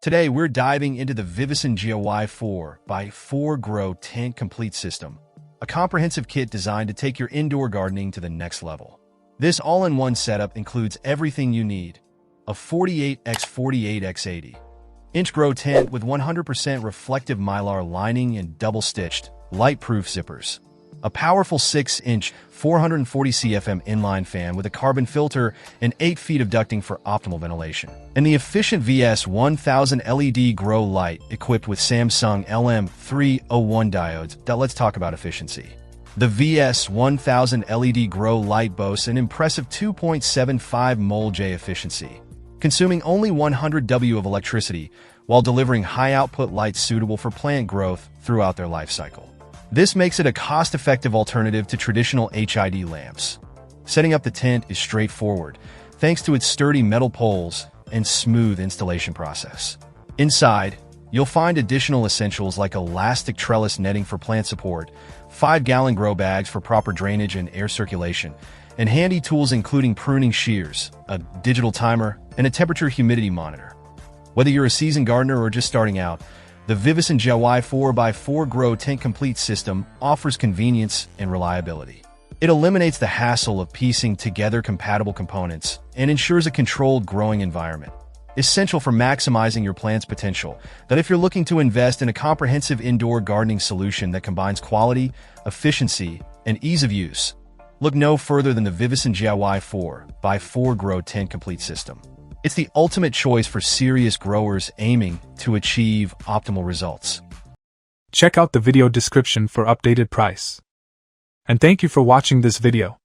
Today, we're diving into the VIVOSUN GIY 4x4 Grow Tent Complete System, a comprehensive kit designed to take your indoor gardening to the next level. This all-in-one setup includes everything you need: a 48x48x80-inch grow tent with 100% reflective mylar lining and double-stitched, light-proof zippers, a powerful 6-inch 440 CFM inline fan with a carbon filter and 8 feet of ducting for optimal ventilation, and the efficient VS1000 LED grow light equipped with Samsung LM301 diodes. Let's talk about efficiency. The VS1000 LED grow light boasts an impressive 2.75 mol-J efficiency, consuming only 100 W of electricity while delivering high-output light suitable for plant growth throughout their life cycle. This makes it a cost-effective alternative to traditional HID lamps. Setting up the tent is straightforward, thanks to its sturdy metal poles and smooth installation process. Inside, you'll find additional essentials like elastic trellis netting for plant support, 5-gallon grow bags for proper drainage and air circulation, and handy tools including pruning shears, a digital timer, and a temperature-humidity monitor. Whether you're a seasoned gardener or just starting out, the VIVOSUN GIY 4x4 Grow Tent Complete System offers convenience and reliability. It eliminates the hassle of piecing together compatible components and ensures a controlled growing environment, essential for maximizing your plant's potential. That if you're looking to invest in a comprehensive indoor gardening solution that combines quality, efficiency, and ease of use, look no further than the VIVOSUN GIY 4x4 Grow Tent Complete System. It's the ultimate choice for serious growers aiming to achieve optimal results. Check out the video description for updated price. And thank you for watching this video.